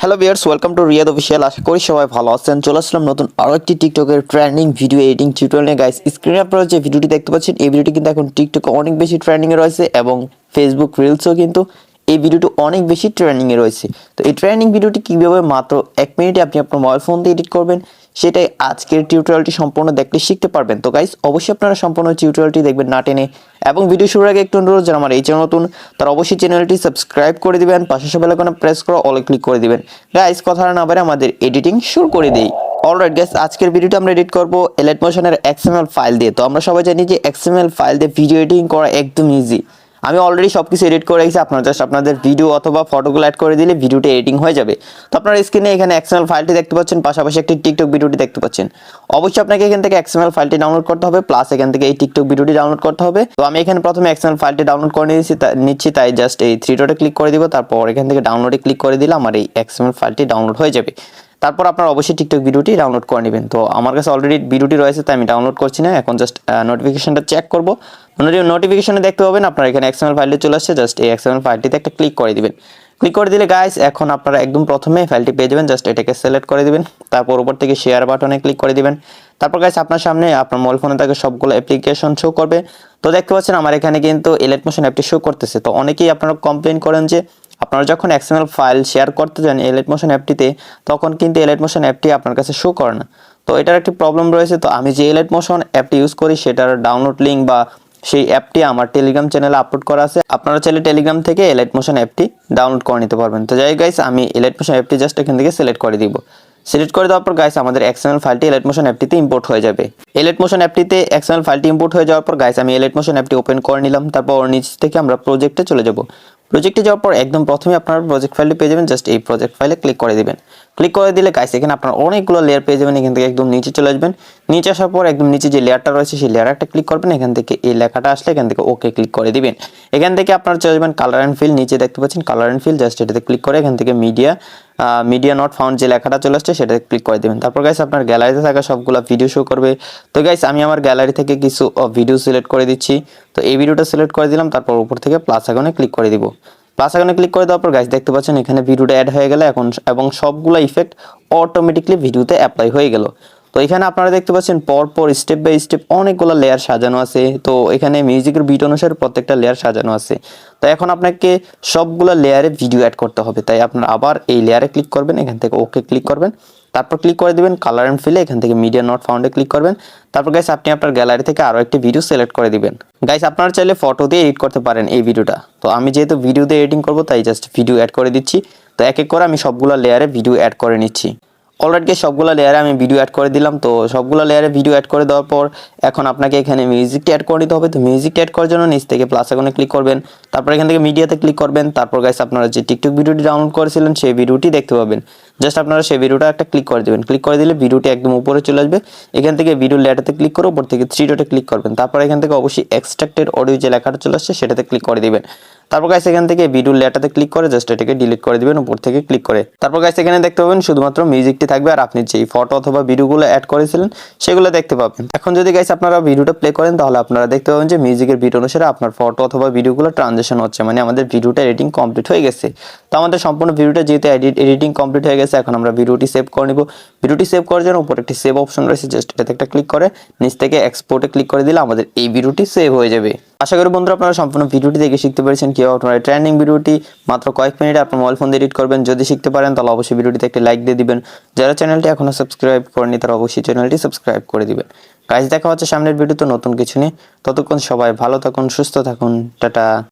Hello viewers, welcome to Riyad official. আশা করি সবাই ভালো আছেন। চলে আসলাম নতুন আরও একটি টিকটকের ট্রেন্ডিং ভিডিও এডিটিং টিউটোরিয়াল নিয়ে। গাইস, স্ক্রিনে আপনারা যে ভিডিওটি দেখতে পাচ্ছেন, এই ভিডিওটি কিন্তু এখন টিকটকে অনেক বেশি ট্রেন্ডিংয়ে রয়েছে এবং ফেসবুক রিলসও কিন্তু এই ভিডিওটি অনেক বেশি ট্রেন্ডিংয়ে রয়েছে। তো এই ট্রেন্ডিং ভিডিওটি কীভাবে মাত্র 1 মিনিটে আপনি আপনার মোবাইল ফোন দিয়ে এডিট করবেন, সেটাই আজকের টিউটোরিয়ালটি সম্পূর্ণ দেখলে শিখতে পারবেন। তো গাইস, অবশ্যই আপনারা সম্পূর্ণ টিউটোরিয়ালটি দেখবেন না টেনে। এবং ভিডিও শুরুর আগে একটু অনুরোধ, যারা আমার এই চ্যানেল নতুন তারা অবশ্যই চ্যানেলটি সাবস্ক্রাইব করে দিবেন, পাশে বেল আইকনে প্রেস করে অলে ক্লিক করে দিবেন। গাইস, কথা না বলে আমাদের এডিটিং শুরু করে দেই। অলরাইট গাইস, আজকের ভিডিওটা আমরা এডিট করব Alight মোশনের XML ফাইল দিয়ে। তো আমরা সবাই জানি যে XML ফাইল দিয়ে ভিডিও এডিটিং করা একদম ইজি। আমি অলরেডি সবকিছু এডিট করে রেখেছি, আপনারা জাস্ট আপনাদের ভিডিও অথবা ফটোগুলো অ্যাড করে দিলে ভিডিওটা এডিটিং হয়ে যাবে। তো আপনারা স্ক্রিনে এখানে XML ফাইলটি দেখতে পাচ্ছেন, পাশাপাশি একটি টিকটক ভিডিওটি দেখতে পাচ্ছেন। অবশ্যই আপনাকে এখান থেকে XML ফাইলটি ডাউনলোড করতে হবে, প্লাস এখান থেকে এই টিকটক ভিডিওটি ডাউনলোড করতে হবে। তো আমি এখানে প্রথমে XML ফাইলটি ডাউনলোড করে নিচ্ছি, তাই জাস্ট এই 3 ডটে ক্লিক করে দিব। তারপর এখান থেকে ডাউনলোডে ক্লিক করে দিলে আমার এই XML ফাইলটি ডাউনলোড হয়ে যাবে। তারপর আপনারা অবশ্যই টিকটক ভিডিওটি ডাউনলোড করে নেবেন। তো আমার কাছে অলরেডি ভিডিওটি রয়েছে, তাই আমি ডাউনলোড করছি না। এখন জাস্ট নোটিফিকেশনটা চেক করব। নোটিফিকেশনে দেখতে পাবেন আপনারা এখানে XML ফাইলটি চলে আসছে। জাস্ট এই XML ফাইলটিতে একটা ক্লিক করে দিবেন। ক্লিক করে দিলে গাইস, এখন আপনারা একদম প্রথমে ফাইলটি পেয়ে যাবেন। জাস্ট এটাকে সিলেক্ট করে দিবেন, তারপর উপর থেকে শেয়ার বাটনে ক্লিক করে দিবেন। তারপর গাইস, আপনার সামনে আপনার মোবাইল ফোনে থাকে সবগুলো অ্যাপ্লিকেশন শো করবে। তো দেখতে পাচ্ছেন আমার এখানে কিন্তু Alight মোশন অ্যাপটি শো করতেছে। তো অনেকেই আপনারা কমপ্লেইন করেন যে আপনারা যখন XML ফাইল শেয়ার করতে যান Alight মোশন অ্যাপটিতে, তখন কিন্তু Alight মোশন অ্যাপটি আপনার কাছে শো করে না। তো এটার একটি প্রবলেম রয়েছে। তো আমি যে Alight মোশন অ্যাপটি ইউজ করি, সেটার ডাউনলোড লিঙ্ক বা সেই অ্যাপটি আমার টেলিগ্রাম চ্যানেলে আপলোড করা আছে। আপনারা চাইলে টেলিগ্রাম থেকে Alight মোশন অ্যাপটি ডাউনলোড করে নিতে পারবেন। তো যাই গাইস, আমি Alight মোশন অ্যাপটি জাস্ট এখান থেকে সিলেক্ট করে দিব। সিলেক্ট করে দেওয়ার পর গাইস, আমাদের XML ফাইলটি Alight মোশন অ্যাপটিতে ইম্পোর্ট হয়ে যাবে। Alight মোশন অ্যাপটিতে XML ফাইলটি ইম্পোর্ট হয়ে যাওয়ার পর গাইস, আমি Alight মোশন অ্যাপটি ওপেন করে নিলাম। তারপর নিচ থেকে আমরা প্রজেক্টে চলে যাব। প্রজেক্টে যাওয়ার পর একদম প্রথমে আপনারা প্রজেক্ট ফাইলটি পেয়ে যাবেন। জাস্ট এই প্রজেক্ট ফাইলে ক্লিক করে দিবেন। ক্লিক করে দিলে গাইস, এখানে আপনারা অনেকগুলো লেয়ার পেয়ে যাবেন। এখান থেকে একদম নিচে চলে আসবেন। নিচে আসার পর একদম নিচে যে লেয়ারটা রয়েছে, সেই লেয়ারে একটা ক্লিক করবেন। এখান থেকে এই লেখাটা আসলে এখান থেকে ওকে ক্লিক করে দিবেন। এখান থেকে আপনারা চলে যাবেন কালার অ্যান্ড ফিল। নিচে দেখতে পাচ্ছেন কালার অ্যান্ড ফিল, জাস্ট এটাতে ক্লিক করে এখান থেকে মিডিয়া নট ফাউন্ড যে লেখাটা চলে আসছে, সেটাতে ক্লিক করে দেবেন। তারপর গাইস, আপনার গ্যালারিতে থাকা সবগুলো ভিডিও শো করবে। তো গাইস, আমি আমার গ্যালারি থেকে কিছু ভিডিও সিলেক্ট করে দিচ্ছি। তো এই ভিডিওটা সিলেক্ট করে দিলাম। তারপর উপর থেকে প্লাস আইকনে ক্লিক করে দিব। প্লাস আইকনে ক্লিক করে দেওয়ার পর গাইস, দেখতে পাচ্ছেন এখানে ভিডিওটা অ্যাড হয়ে গেল এখন, এবং সবগুলো ইফেক্ট অটোমেটিকলি ভিডিওতে অ্যাপ্লাই হয়ে গেল। তো এখানে আপনারা দেখতে পাচ্ছেন পরপর স্টেপ বাই স্টেপ অনেকগুলো লেয়ার সাজানো আছে। তো এখানে মিউজিকের বিট অনুসারে প্রত্যেকটা লেয়ার সাজানো আছে। তো এখন আপনাকে সবগুলো লেয়ারে ভিডিও অ্যাড করতে হবে, তাই আপনারা আবার এই লেয়ারে ক্লিক করবেন। এখান থেকে ওকে ক্লিক করবেন। তারপর ক্লিক করে দিবেন কালার অ্যান্ড ফিলে, এখান থেকে মিডিয়া নট ফাউন্ডে ক্লিক করবেন। তারপর গাইস, আপনি আপনার গ্যালারি থেকে আরও একটি ভিডিও সিলেক্ট করে দিবেন। গাইস, আপনারা চাইলে ফটো দিয়ে এডিট করতে পারেন এই ভিডিওটা। তো আমি যেহেতু ভিডিও দিয়ে এডিটিং করবো, তাই জাস্ট ভিডিও অ্যাড করে দিচ্ছি। তো এক এক করে আমি সবগুলো লেয়ারে ভিডিও অ্যাড করে নিচ্ছি। অলরেডি গাইস, সবগুলো লেয়ারে আমি ভিডিও অ্যাড করে দিলাম। তো সবগুলো লেয়ারে ভিডিও অ্যাড করে দেওয়ার পর এখন আপনাকে এখানে মিউজিকটা অ্যাড করে নিতে হবে। তো মিউজিকটা অ্যাড করার জন্য নিচ থেকে প্লাস আইকনে ক্লিক করবেন। তারপর এখান থেকে মিডিয়াতে ক্লিক করবেন। তারপর গাইস, আপনারা যে টিকটক ভিডিওটি ডাউনলোড করেছিলেন, সেই ভিডিওটি দেখতে পাবেন। জাস্ট আপনারা সেই ভিডিওটা একটা ক্লিক করে দেবেন। ক্লিক করে দিলে ভিডিওটি একদম উপরে চলে আসবে। এখান থেকে ভিডিও লেয়ারটাতে ক্লিক করে উপর থেকে 3 ডটে ক্লিক করবেন। তারপর এখান থেকে অবশ্যই এক্সট্রাক্টেড অডিও যে লেখাটা চলে আসছে, সেটাতে ক্লিক করে দিবেন। তারপর গাইস, এখান থেকে ভিডিও লেয়ারটাতে ক্লিক করে জাস্ট এটাকে ডিলিট করে দিবেন উপর থেকে ক্লিক করে। তারপর গাইস, এখানে দেখতে পাবেন শুধুমাত্র মিউজিকটি থাকবে, আর আপনি যেই ফটো অথবা ভিডিওগুলো অ্যাড করেছিলেন সেগুলো দেখতে পাবেন। এখন যদি গাইস আপনারা ভিডিওটা প্লে করেন, তাহলে আপনারা দেখতে পাবেন যে মিউজিকের বিট অনুসারে আপনার ফটো অথবা ভিডিওগুলো ট্রানজিশন হচ্ছে, মানে আমাদের ভিডিওটা এডিটিং কমপ্লিট হয়ে গেছে। তো আমাদের সম্পূর্ণ ভিডিওটা যেহেতু এডিটিং কমপ্লিট হয়ে গেছে, এখন আমরা ভিডিওটি সেভ করে নিব। ভিডিওটি সেভ করার জন্য উপরে একটি সেভ অপশন রয়েছে, জাস্ট এটাতে একটা ক্লিক করে নিচ থেকে এক্সপোর্টে ক্লিক করে দিলে আমাদের এই ভিডিওটি সেভ হয়ে যাবে। আশা করি বন্ধুরা, আপনারা সম্পূর্ণ ভিডিওটি দেখে শিখতে পেরেছেন কিভাবে আপনারা ট্রেন্ডিং ভিডিওটি মাত্র কয়েক মিনিটে আপনার মোবাইল ফোন দিয়ে এডিট করবেন। যদি শিখতে পারেন তাহলে অবশ্যই ভিডিওটিতে একটি লাইক দিয়ে দিবেন। যারা চ্যানেলটি এখনো সাবস্ক্রাইব করেনি, তারা অবশ্যই চ্যানেলটি সাবস্ক্রাইব করে দিবেন। গাইস, দেখা হচ্ছে সামনের ভিডিওতে নতুন কিছু নিয়ে। ততক্ষণ সবাই ভালো থাকুন, সুস্থ থাকুন, টাটা।